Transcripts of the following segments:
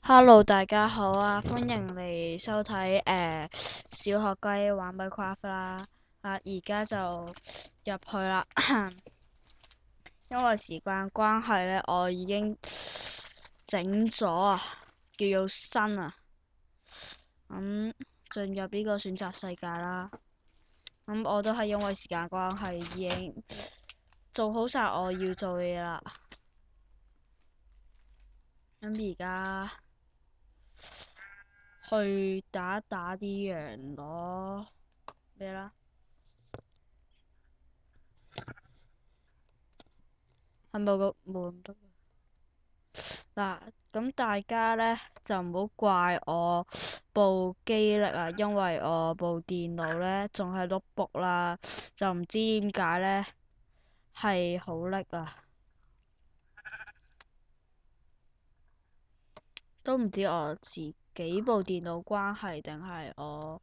Hello，大家好啊！歡迎嚟收睇小學雞玩 Minecraft 啦。而家就入去啦。因為時間關係呢，我已經整咗啊，叫做新啊。咁進入呢個選擇世界啦。我都係因為時間關係已經做好晒我要做嘅嘢啦。而家去打一打啲羊咯，咩啦？係咪個門得？嗱，咁大家呢，就唔好怪我部機力啊，因為我部電腦呢，仲係 notebook 啦，就唔知點解呢，係好叻啊，都唔知我自己部電腦關係定係我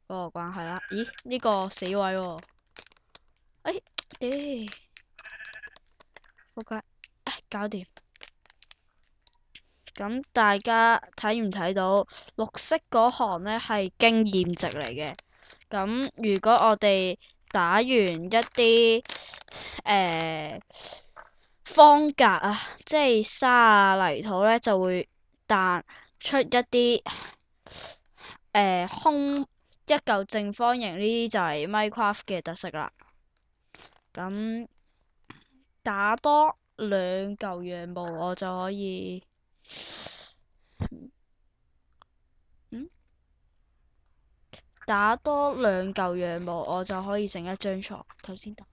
嗰個關係啦。咦？呢個死位喎，哎，屌，仆街，搞掂。咁大家睇唔睇到綠色嗰行呢係經驗值嚟嘅？咁如果我哋打完一啲方格啊，即係沙啊泥土呢，就會彈出一啲空一嚿正方形，呢啲就係 Minecraft 嘅特色啦。咁打多兩嚿羊毛，我就可以。打多兩嚿羊毛，我就可以整一張床。頭先打。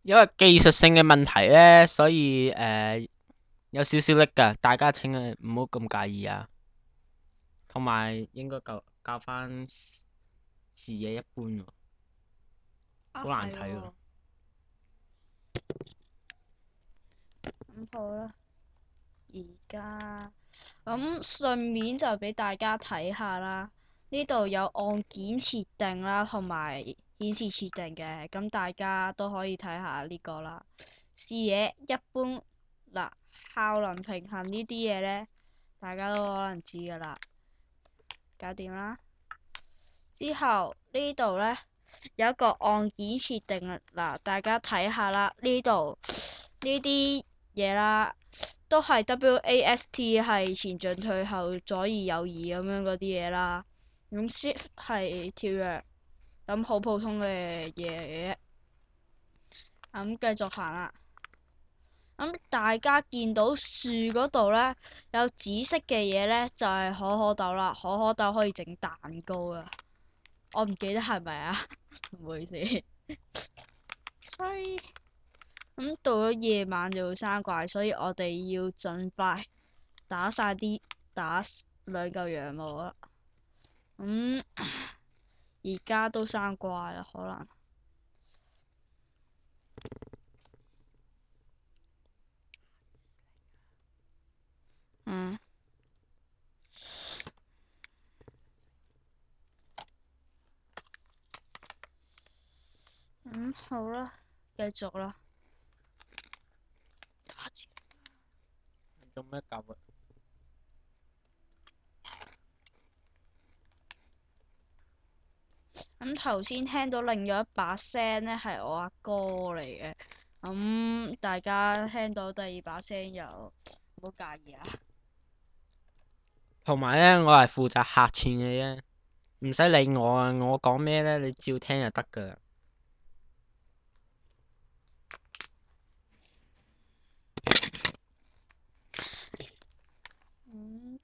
因為技術性嘅問題呢，所以有少少叻㗎，大家請唔好咁介意啊。同埋應該教翻視野一般喎，好難睇喎。咁好啦，而家順便就俾大家睇下啦。呢度有按鍵設定啦，同埋顯示設定嘅，咁大家都可以睇下呢個啦。視野一般嗱，效能平衡呢啲嘢呢，大家都可能知噶啦。搞掂啦。之後呢度呢，有一個按鍵設定啊，嗱，大家睇下啦，呢度呢啲嘢啦，都係 WAST 係前進退後左移右移咁樣嗰啲嘢啦。咁 Shift 係跳躍，咁好普通嘅嘢。咁繼續行啦。大家見到樹嗰度呢，有紫色嘅嘢呢，就係可可豆啦。可可豆可以整蛋糕啊！我唔記得係咪啊？唔好意思。sorry。到咗夜晚就會生怪，所以我哋要盡快打晒啲打兩嚿羊毛啦。而家都生怪啦，可能。嗯。好啦，繼續啦。做咩搞啊？頭先聽到另咗一把聲呢，係我阿哥嚟嘅。大家聽到第二把聲又唔好介意啊。同埋呢，我係負責客串嘅啫，唔使理我啊！我講咩呢，你照聽就得㗎。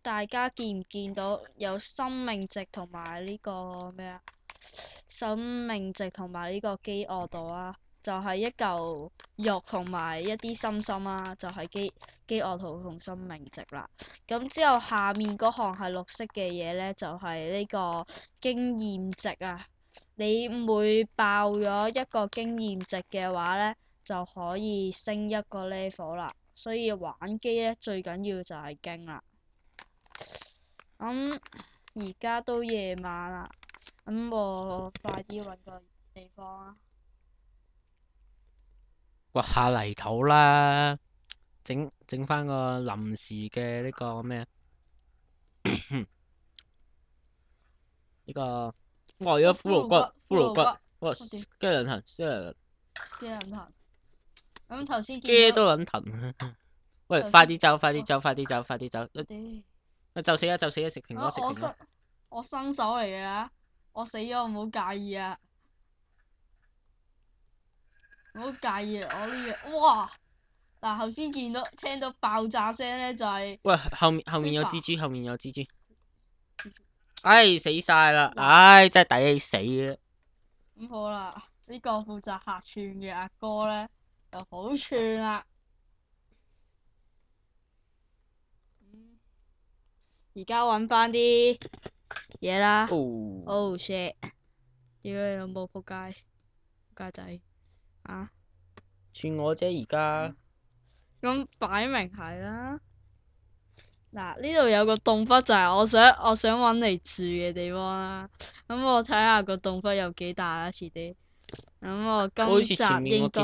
大家見唔見到有生命值同埋呢個咩啊？生命值同埋呢個飢餓度啊？就係一嚿肉同埋一啲心心啦，就係飢餓圖同生命值啦。咁之後下面嗰行係綠色嘅嘢咧，就係呢個經驗值啊。你每爆咗一個經驗值嘅話咧，就可以升一個 level 啦。所以玩機咧最緊要就係經啦。咁而家都夜晚啦，咁我快啲搵個地方啊！掘下泥土啦，整翻個臨時嘅呢個咩？呢個哇！有骷髏骨，骷髏骨，哇！驚人疼，驚人疼。咁頭先見驚到都撚疼。喂，頭先快啲走，快啲走，快啲走，快啲走！就死啊！就死啊！食蘋果，食蘋果。我新手嚟嘅，我死咗唔好介意啊！唔好介意我呢樣。哇！嗱，頭先聽到爆炸聲咧，就係喂，後面有蜘蛛，後面有蜘蛛。唉，死晒啦！唉，真係抵死啊！咁好啦，呢個負責客串嘅阿哥咧就好串啦。而家搵翻啲嘢啦。Oh shit！屌你老母仆街，仆街仔啊！串我啫，而家。咁擺明係啦。嗱，呢度有個洞窟就係我想搵嚟住嘅地方啦。咁我睇下個洞窟有幾大啦，遲啲。咁我今集應該。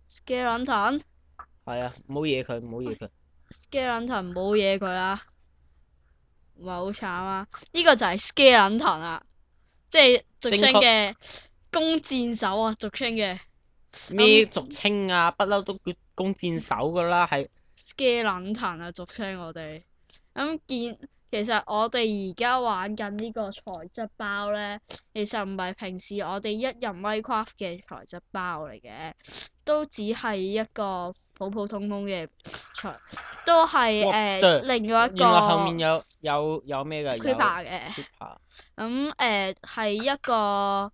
Skeleton。係啊，唔好惹佢，唔好惹佢。Skeleton 唔好惹佢啦，唔係好慘啊！呢個就係 Skeleton 啊，即係俗稱嘅弓箭手啊，俗稱嘅。咩俗稱啊？不嬲都叫弓箭手噶啦，係。Skeleton 啊，俗稱我哋。其實我哋而家玩緊呢個材質包咧，其實唔係平時我哋一入 Minecraft 嘅材質包嚟嘅，都只係一個普普通通嘅材，都係另外一個。原來後面有咩㗎？Creeper 嘅。咁係一個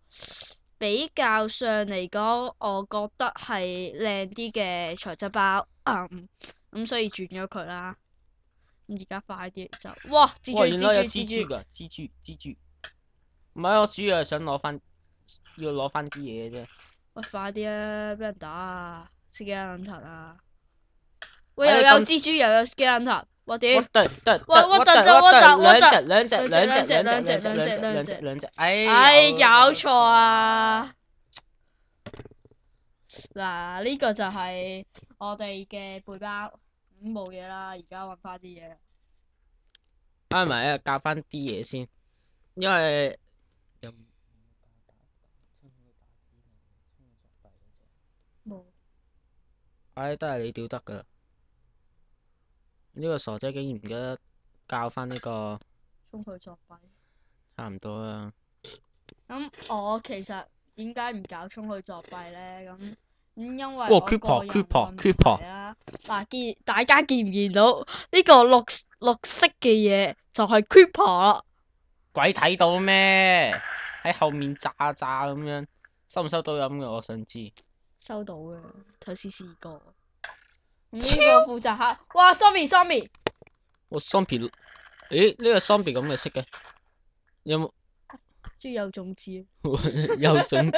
比較上嚟講，我覺得係靚啲嘅材質包。咁所以轉咗佢啦。咁而家快啲走！哇！蜘蛛原來有蜘蛛㗎，蜘蛛。唔係，我主要係想要攞翻啲嘢啫。喂，快啲啊！俾人打啊！Skeleton啊！喂，又有蜘蛛又有 Skeleton，我屌！我得，兩隻，哎，搞錯啊！嗱，呢個就係我哋嘅背包，咁冇嘢啦。而家搵翻啲嘢。唔係啊，教翻啲嘢先，因為冇。唉，都係你屌得噶。呢個傻仔竟然唔記得教翻呢個。充佢作弊。差唔多啦。咁我其實點解唔搞充佢作弊咧？咁因為我個人問題啦。嗱，大家見唔見到呢個綠色嘅嘢就係 Creeper 啦？鬼睇到咩？喺後面炸咁樣，收唔收到音嘅？我想知。收到嘅，頭先試過。呢個負責客，哇 ！Zombie。我 zombie，誒呢個 zombie 咁嘅色嘅，有冇？豬有種子。有種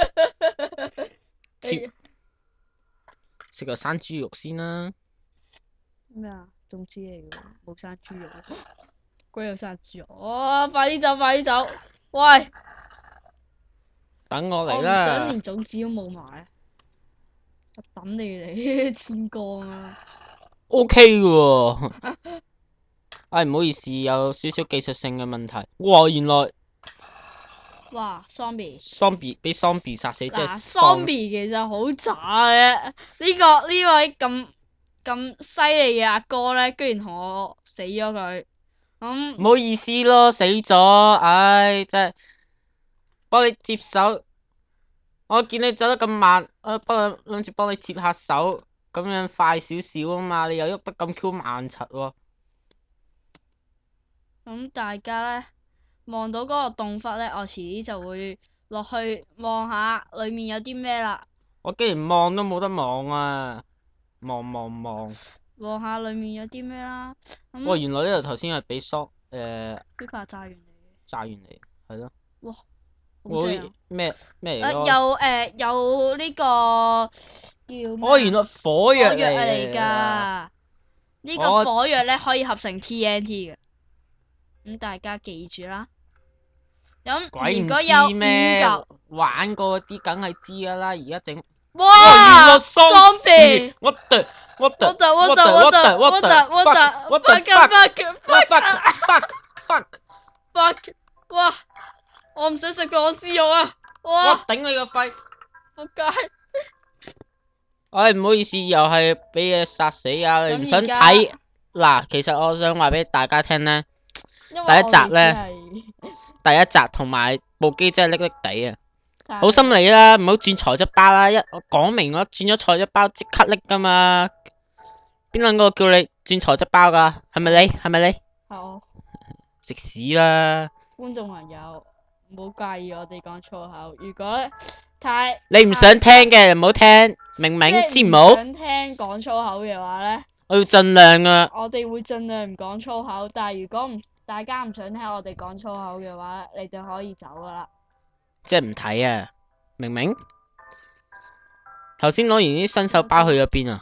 子。食個生豬肉先啦。咩啊？種子嚟嘅，冇生豬肉。鬼有生豬肉！哇！快啲走，快啲走！喂！等我嚟啦！我唔想連種子都冇埋。我等你嚟，天光啊！OK 嘅喎。唉，唔好意思，有少少技術性嘅問題。哇！原來。哇 ！zombie 俾 zombie 殺死，即係。zombie 其實好渣嘅。呢位咁犀利嘅阿哥咧，居然同我死咗佢。唔好意思咯，死咗，唉，真係幫你接手。我見你走得咁慢，諗住幫你接下手，咁樣快少少啊嘛。你又喐得咁 Q 慢柒喎。咁大家咧望到嗰個洞窟咧，我遲啲就會落去望下裏面有啲咩啦。我竟然望都冇得望啊！望。望下裡面有啲咩啦。哇！咁原來呢度頭先係俾呢塊炸完嚟嘅。炸完嚟，係咯。哇，好我正啊！咩嚟咯？有呢個叫咩哦，原啊？來火藥火藥嚟嚟㗎。㗎。呢個我火藥咧可以合成 TNT 嘅。咁大家記住啦。咁鬼唔如果有知咩？ 5嚿，玩過嗰啲梗係知㗎啦。而家整哇！原來哇喪屍！Zombie！！What the what the What the what what the the what what the the what what the the what the what the fuck fuck fuck fuck fuck！哇！我唔想食鋼絲肉啊！我哇！頂你個肺！仆街！唉，唔好意思，又係俾嘢殺死啊！你唔想咁而家睇嗱？其實我想話俾大家聽呢，因為第一集我哋只呢，係第一集同埋部機真係拎拎地啊！太好心你啦，唔好轉材質包啦！我講明我轉咗材質包即刻拎噶嘛，邊撚個叫你轉材質包噶？係咪你？係咪你？係我食屎啦！觀眾朋友唔好介意我哋講粗口。如果咧太你唔想聽嘅唔好聽，明明知即係唔唔好？想聽講粗口嘅話咧，我要盡量啊！我哋會盡量唔講粗口。但係如果大家唔想聽我哋講粗口嘅話咧，你哋可以走噶啦。即係唔睇啊！明明頭先攞完啲新手包去咗邊啊？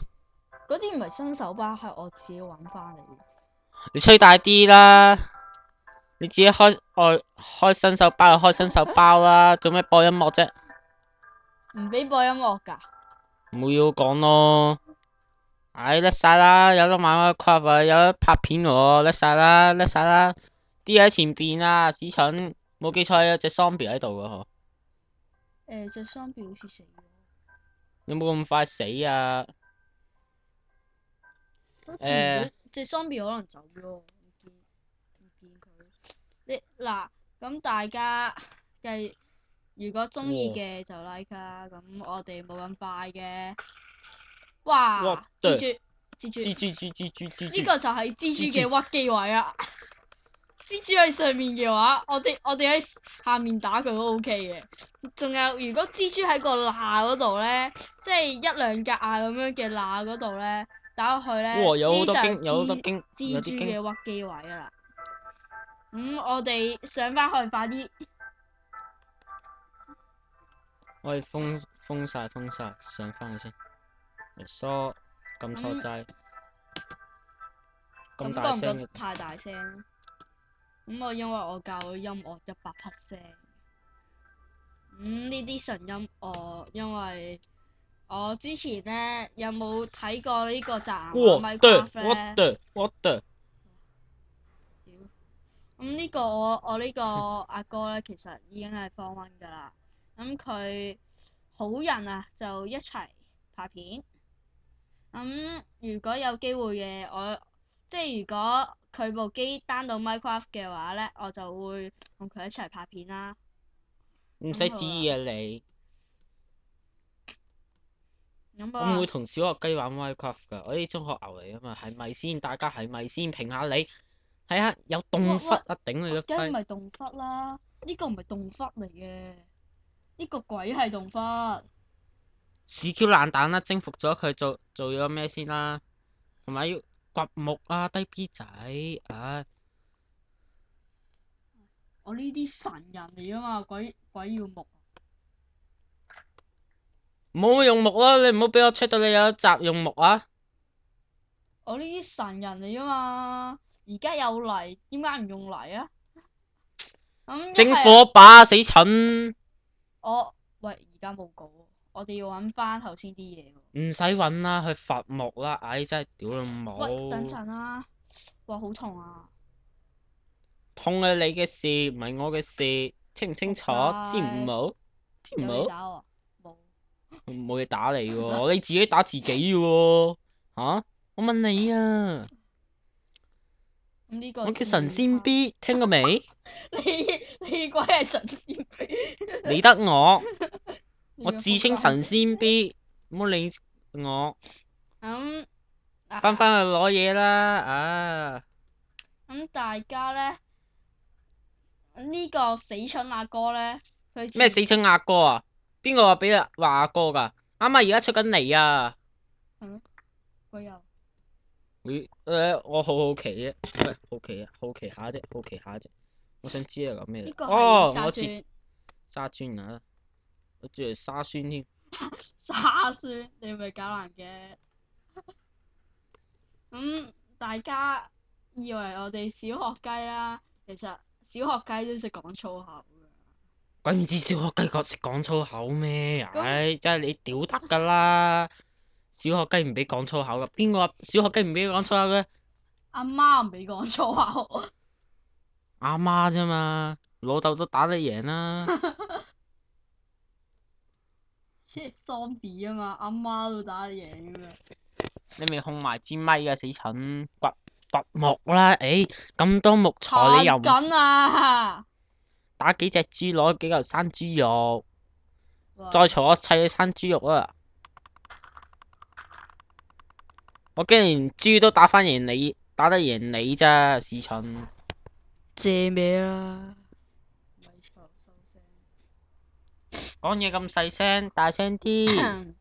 嗰啲唔係新手包，係我自己揾翻嚟嘅。你吹大啲啦！你自己開新手包就開新手包啦，做咩播音樂啫？唔俾播音樂㗎。冇要講咯。唉，甩晒啦！有得玩 Minecraft，有得拍片喎，甩晒啦，甩晒啦！啲喺前邊啊，屎蠢！冇記錯有隻 zombie 喺度噶嗬。隻喪屍好似死咗。有冇咁快死啊？隻喪屍可能走咗，唔見佢。嗱，咁大家如果中意嘅就 like 啦。咁我哋冇咁快嘅。哇！蜘蛛，呢個就係蜘蛛嘅屈機位啊！蜘蛛喺上面嘅話，我哋喺下面打佢都 OK 嘅。仲有，如果蜘蛛喺個罅嗰度咧，即係一兩格啊咁樣嘅罅嗰度咧，打落去咧，哇！有好多呢經，有好多經，蜘蛛嘅屈機位啊啦。我哋上翻去快啲。我哋封晒，上翻去先。疏撳錯掣，咁大聲嘅。太大聲。我因為我教咗音樂100%。呢啲純音樂，因為我之前咧有冇睇過呢個宅男玩 Minecraft 咧？What the？呢個我呢個阿哥咧，其實已經係放溫噶啦。佢好人啊，就一齊拍片。如果有機會嘅，即係如果佢部機 down 到 Minecraft 嘅話咧，我就會同佢一齊拍片啦。唔使旨意啊你。我唔會同小學雞玩 Minecraft 噶，我啲中學牛嚟啊嘛，係咪先？大家係咪先？評下你，睇下有洞窟啊，頂你個肺！梗唔係洞窟啦，呢個唔係洞窟嚟嘅，呢個鬼係洞窟。屎 Q 爛蛋啦，征服咗佢做咗咩先啦？同埋要掘木啊，低 B 仔啊！我呢啲神人嚟啊嘛，鬼要木。唔好用木啦，你唔好俾我 check 到你有一集用木啊！我呢啲神人嚟啊嘛，而家有泥，點解唔用泥啊？整火把死蠢！喂，而家冇稿，我哋要揾翻頭先啲嘢。唔使揾啦，去伐木啦！唉，真係屌你冇！喂，等陣啦！哇，好痛啊！痛係你嘅事，唔係我嘅事，清唔清楚？知唔好？知唔好？有嘢打我？冇。冇嘢打你喎，你自己打自己嘅喎。吓？我問你啊！呢個我叫神仙 B， 聽過未？你鬼係神仙 B？理得我，我自稱神仙 B， 唔好理我。翻去攞嘢啦啊！大家咧，呢個死蠢阿哥咧，佢咩死蠢阿哥啊？邊個話俾你話阿哥噶？啱而家出緊嚟啊！係咩？我又我好好奇啫，喂，好奇啊，好奇下啫，好奇下啫，我想知係講咩呢個係哦，我知沙磚。沙磚啊，我仲係沙宣添。沙宣，你咪搞爛嘅。大家以為我哋小學雞啦，其實小學雞都識講粗口㗎。鬼唔知小學雞識講粗口咩？咁唉，真係你屌得噶啦！小學雞唔俾講粗口噶，邊個話小學雞唔俾講粗口嘅？阿媽唔俾講粗口。阿媽啫嘛，老豆都打得贏啦。喪 B 啊嘛，阿媽都打得贏咁樣。你咪控埋支咪啊，死蠢！掘木啦，咁多木材你又唔緊啊！打幾隻豬攞幾嚿生豬肉，哇再嘈我砌你生豬肉啊！我竟然豬都打得贏你咋，屎蠢！借咩啦？咪嘈收聲。講嘢咁細聲，大聲啲。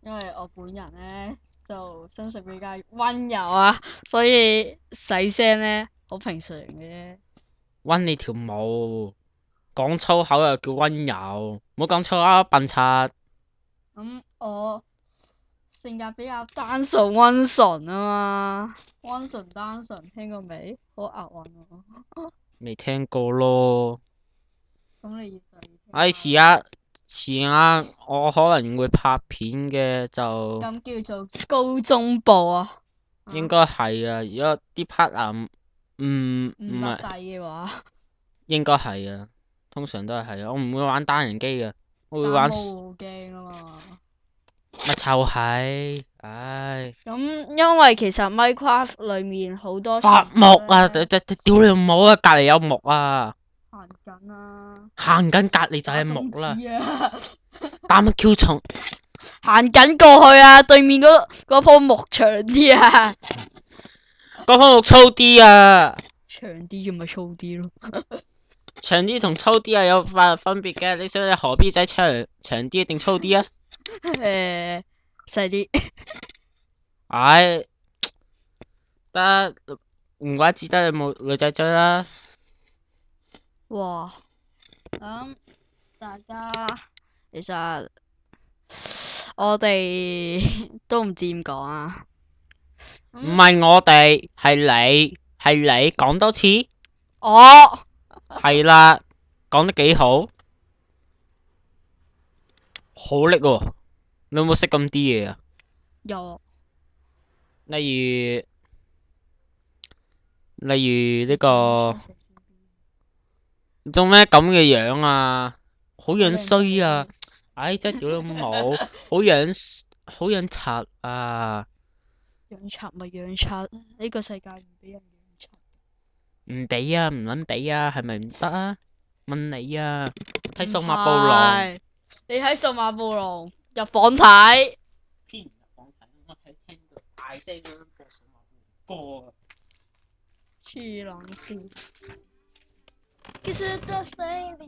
因為我本人咧就身上比較温柔啊，所以細聲咧好平常嘅。温你條毛，講粗口又叫温柔，唔好講粗口，笨柒。我性格比較單純温順啊嘛，温順單純聽過未？好押韻喎。未聽過咯。咁你就要聽下。遲下我可能會拍片嘅，就咁叫做高中部啊。應該係啊。如果啲 partner 唔係，唔落地嘅話，應該係啊。通常都係啊。我唔會玩單人機嘅，我會但玩冇好驚啊嘛。咪就係，唉。咁因為其實 Minecraft 裏面好多伐木啊！傳說呢屌你老母啊！隔離有木啊！行緊啊，行緊隔離就係打木啦。種子啊，打乜 Q 蟲？行緊過去啊，對面嗰棵木長啲啊，嗰棵木粗啲啊！長啲仲咪粗啲咯。長啲同粗啲係有分別嘅。你想你何必仔長啲定粗啲啊？誒，細啲。唉，得唔怪之得你冇女仔追啦。哇，咁大家其實我哋都唔知點講啊。唔係我哋，係你講多次。我係啦，講得幾好，好叻喎！你有冇識咁啲嘢啊？有例如呢個做咩咁嘅樣啊？好樣衰啊！唉，真係屌你老母，好樣柒啊！養賊咪養賊，呢個世界唔俾人養賊。唔俾啊，唔撚俾啊，係咪唔得啊？問你啊，睇數碼暴唔龍。係，你睇數碼暴龍入房睇。偏唔入房睇，我睇聽到大聲咁樣播數碼暴龍歌啊！黐撚線。其實都死了。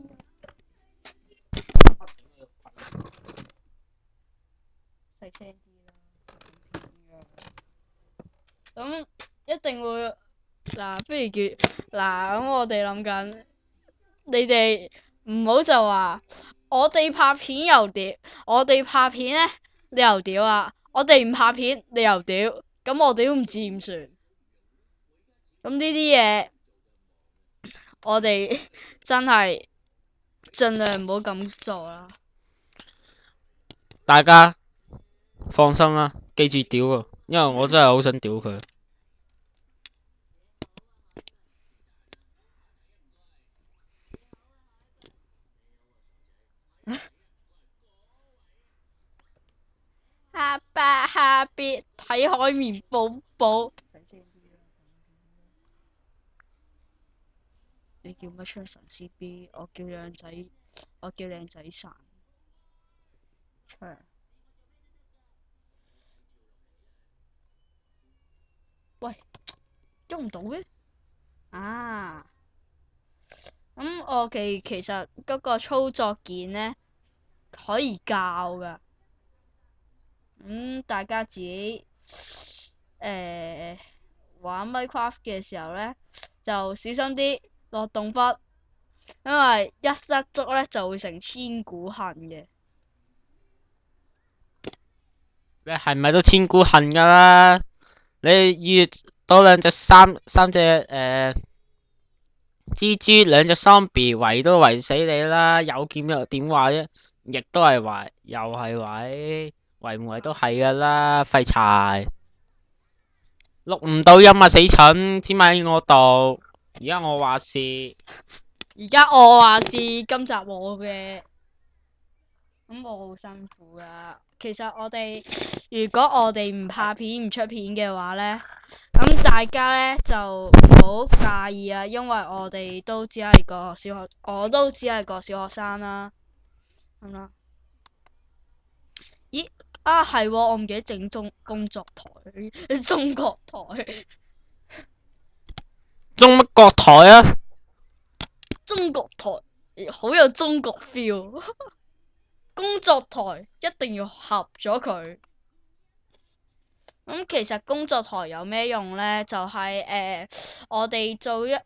細聲啲啦，咁一定會嗱，不如叫嗱，咁我哋諗緊，你哋唔好就話我哋拍片又屌，我哋拍片咧你又屌啊，我哋唔拍片你又屌，咁我哋都唔知點算。咁呢啲嘢，我哋真係盡量唔好咁做啦。大家放心啦，記住屌啊，因為我真係好想屌佢。下巴下邊睇海綿寶寶。你叫乜出神 CB？我叫靚仔，我叫靚仔神。出嚟。喂，喐唔到嘅？啊，我哋其實嗰個操作鍵呢，可以教噶。大家自己玩 Minecraft 嘅時候呢，就小心啲落洞窟，因為一失足呢就會成千古恨嘅。你係咪都千古恨噶啦？你遇到三隻蜘蛛，兩隻 zombie 圍都圍死你啦！有劍又點話啫？亦都係圍，又係圍唔圍都係噶啦，廢柴！錄唔到音啊，死蠢！知咪我度？而家我話事。而家我話是今集我嘅，咁我好辛苦噶。其實如果我哋唔拍片唔出片嘅話呢，咁大家呢就唔好介意啦，因為我哋都只係個小學，我都只係個小學生啦，咁啦。咦係喎，我唔記得整工作台，中國台，中乜國台啊？中國台好有中國 feel。工作台一定要合咗佢。其實工作台有咩用呢？就係我哋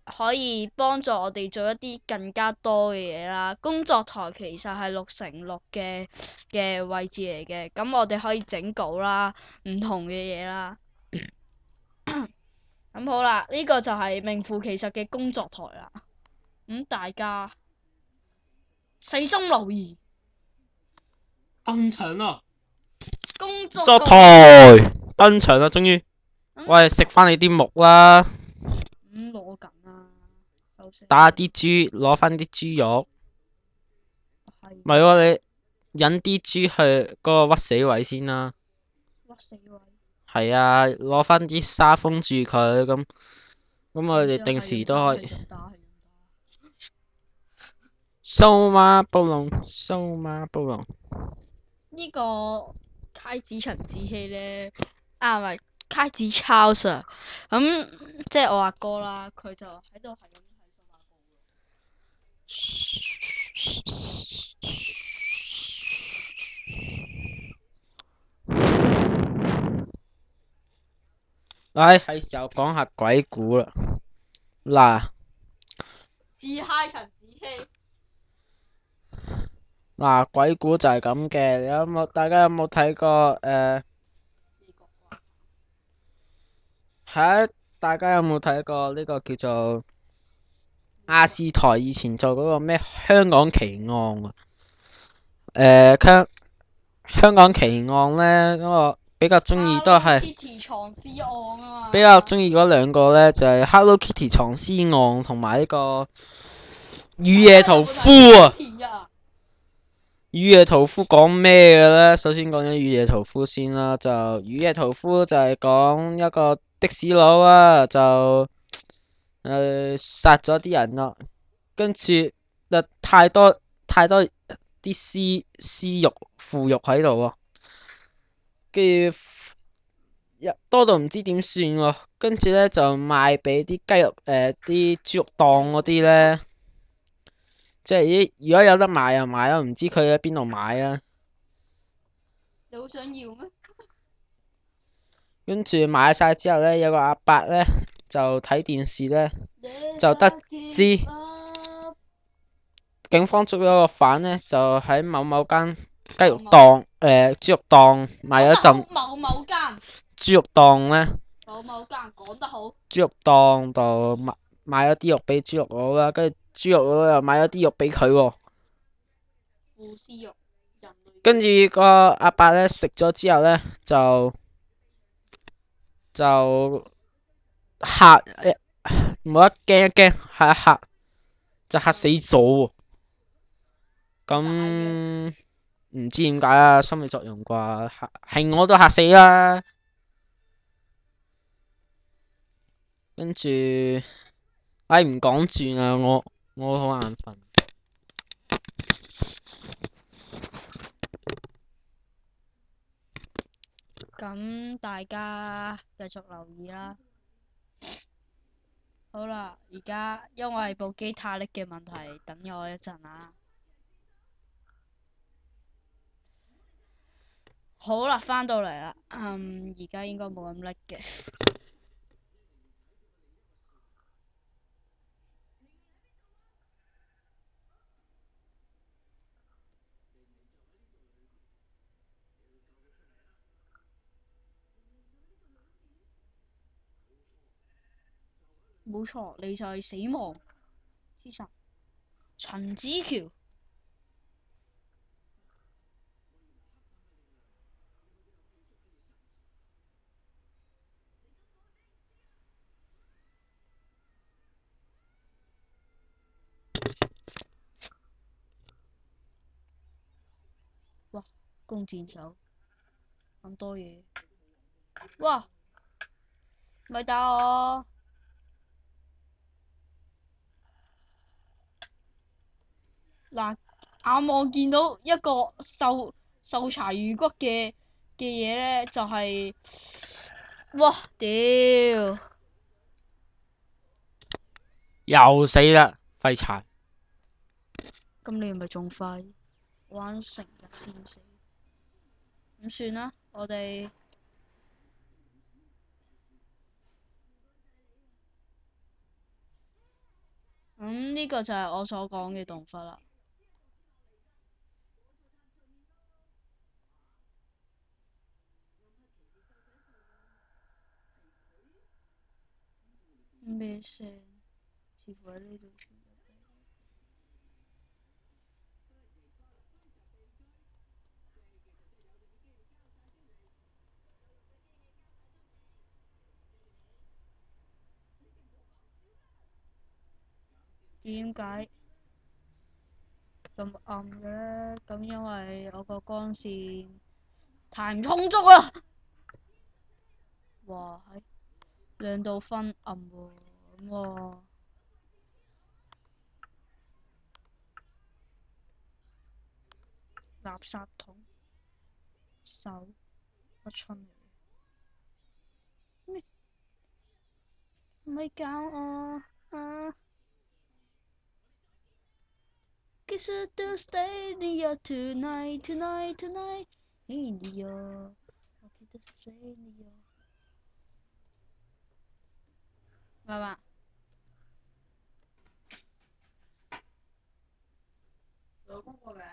可以幫助我哋做一啲更加多嘅嘢啦。工作台其實係6x6嘅位置嚟嘅，咁我哋可以整稿啦，唔同嘅嘢啦。咁好啦，呢個就係名副其實嘅工作台啦。大家細心留意。登場啦！工作作台登場啦，終於。喂，食翻你啲木啦。攞緊啦，打啲豬，攞翻啲豬肉。唔係喎，你引啲豬去嗰個屈死位先啦。屈死位。係啊，攞翻啲沙封住佢，咁我哋定時都可以。數碼暴龍，數碼暴龍。呢個揩子陳子希呢，唔係揩子 Charles，即係我阿哥啦，佢就喺度係咁睇數碼暴龍。係時候講下鬼故啦。嗱，自揩陳子希。鬼故就係咁嘅。大家有冇睇過大家有冇睇過呢個叫做亞視台以前做嗰個咩香港奇案啊？香港奇案呢，我比較中意都係 Kitty 藏屍案啊嘛。比較中意嗰兩個呢，就係 Hello Kitty 藏屍案同埋呢個雨夜屠夫啊。雨夜屠夫講咩嘅呢？首先講咗雨夜屠夫先啦，就雨夜屠夫就係講一個的士佬啊，就殺咗啲人咯，跟住太多啲屍肉腐肉喺度喎，跟住多到唔知點算喎，跟住呢，就賣俾啲雞肉啲豬肉檔嗰啲呢。即係如果有得買就買咯，唔知佢喺邊度買啊？你好想要咩？跟住買晒之後呢，有個阿伯呢，就睇電視呢，就得知警方捉咗個犯呢，就喺某間雞肉檔豬肉檔賣咗陣某間豬肉檔呢，某間講得好。豬肉檔度買咗啲肉俾豬肉佬啦，跟住豬肉佬又買咗啲肉俾佢喎。腐屍肉。跟住個阿伯呢，食咗之後呢，就嚇冇得驚一驚，嚇一嚇就嚇死咗喎。咁唔知點解啊？心理作用啩，係我都嚇死啦。跟住，唔講住啦，我好眼瞓。咁大家繼續留意啦。好啦，而家因為部機太叻嘅問題，等咗我一陣啊。好啦，翻到嚟啦。而家應該冇咁叻嘅。冇錯，你就係死亡之神陳子喬。哇！弓箭手咁多嘢。哇！咪打我！嗱，眼望見到一個秀柴魚骨嘅嘢咧，就係、哇屌！又死啦，廢柴！咁你係咪仲快？玩成日先死。咁算啦，我哋呢個就係我所講嘅動法啦。咩聲？似乎喺呢度傳入嚟。點解咁暗嘅咧？咁因為我個光線太唔充足啦。哇，係亮到昏暗喎，咁喎。垃圾桶手乜春嚟嘅？咩？唔係搞我啊！Kiss the stadium tonight, tonight, tonight in the air. Kiss the stadium。媽媽，做功課未？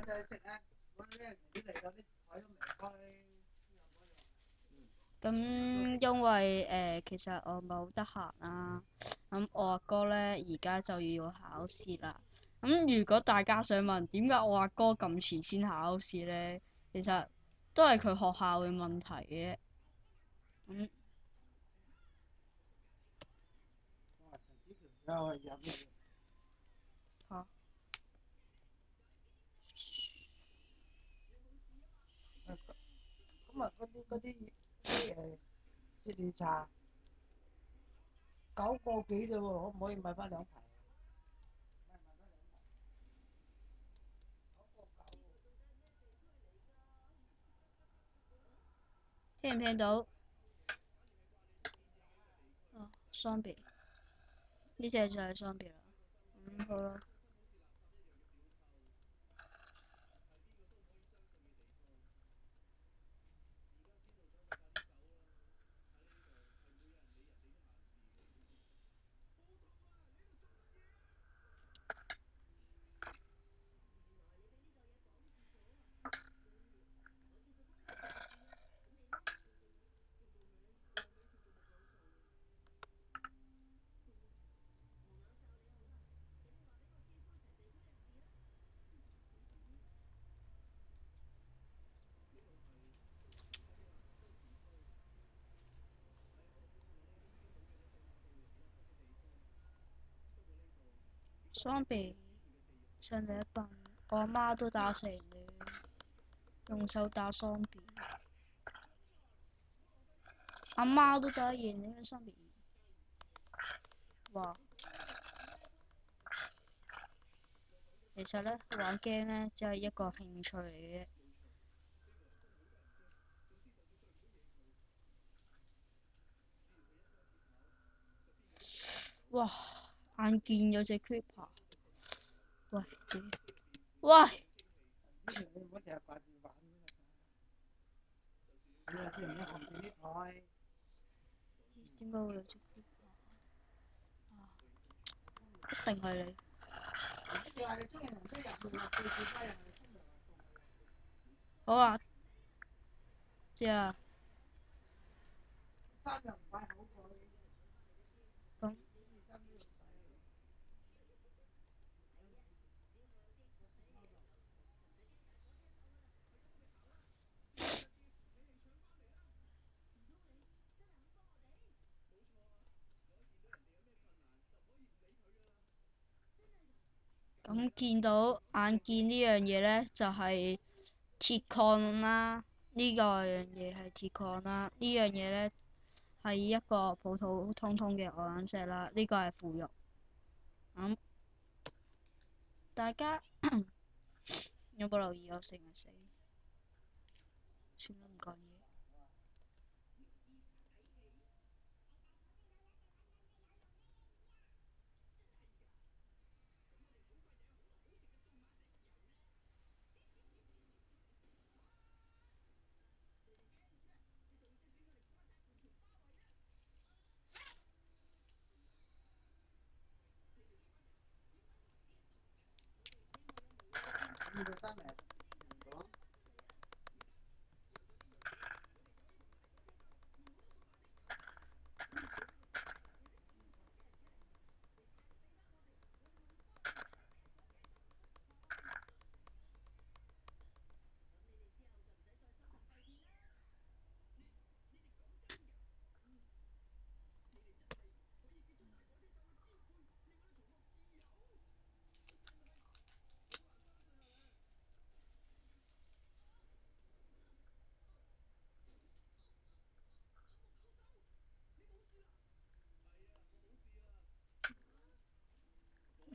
就係食啊！我咧你嚟到啲台都未開。咁因為其實我冇得閒啦。咁我阿哥咧而家就要考試啦。咁如果大家想問點解我阿哥咁遲先考試咧，其實都係佢學校嘅問題嘅。咁嚇咁啊，嗰啲雪梨茶9個幾啫喎，可唔可以買翻2排？聽唔聽到？哦，雙別呢隻就係雙別啦。好啦。雙別上第一棒，我阿媽都打成你，用手打雙別，阿媽都打贏你嘅雙別。哇！其實咧玩 game 咧只係一個興趣嚟嘅。哇！眼見有隻 creeper。喂，屌！喂，之前你唔好成日掛住玩你又知唔知後邊啲台？點解會有隻 Creeper？一定係你。你話你中意人即係入去話對住翻人哋沖涼啊凍啊好啊，知啊。衫又唔買好過你，咁件衫都要洗。咁見到眼見呢樣嘢呢，就係鐵礦啦。呢個樣嘢係鐵礦啦。呢樣嘢呢，係一個普普通通嘅鵝卵石啦。呢個係腐肉。咁大家有冇留意我成日死？算啦，唔講嘢。呢個衫嚟。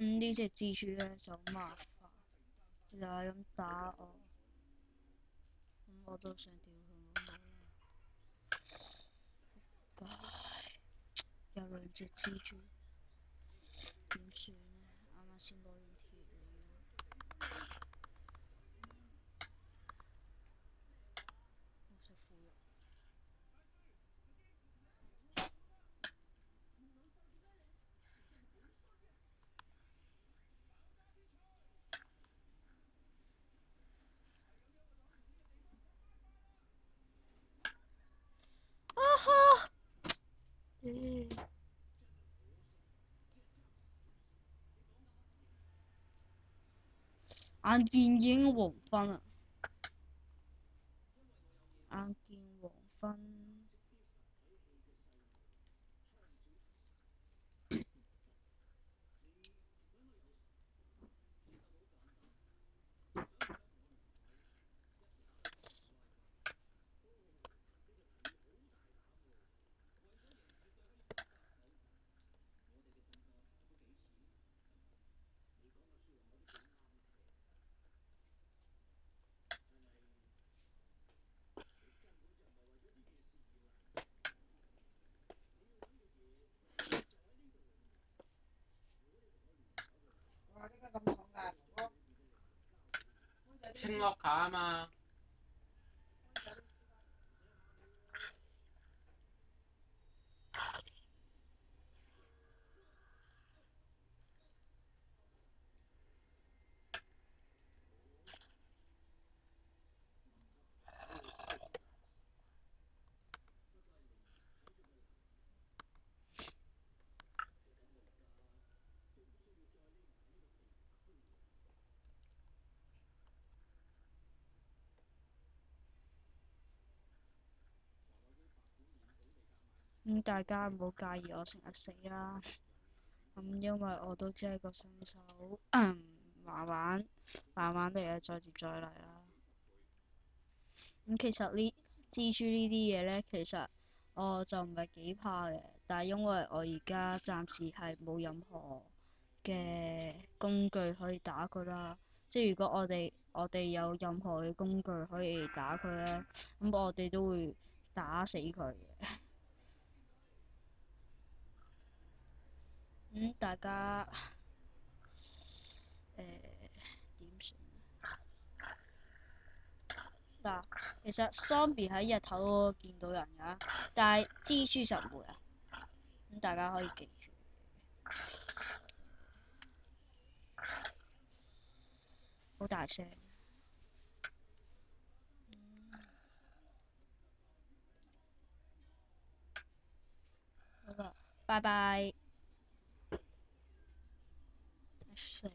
呢隻蜘蛛呢，就好麻煩，又係咁打我。我都想屌佢老母啦！有兩隻蜘蛛，點算呢？啱啱先攞完鐵嚟喎，我食腐肉。啊哈！眼見已經黃昏啦，眼見黃昏。哇！點解咁重㗎？哥哥，清屋卡啊嘛。大家唔好介意我成日死啦。因為我都只係個新手，慢慢慢慢地再接再厲啦。其實呢蜘蛛呢啲嘢呢，其實我就唔係幾怕嘅，但係因為我而家暫時係冇任何嘅工具可以打佢啦。即係如果我哋有任何嘅工具可以打佢呢，咁我哋都會打死佢嘅。大家點算？嗱，其實 zombie 喺日頭嗰度見到人㗎，但係蜘蛛就唔會啊。咁大家可以記住。好大聲。好啦，拜拜。死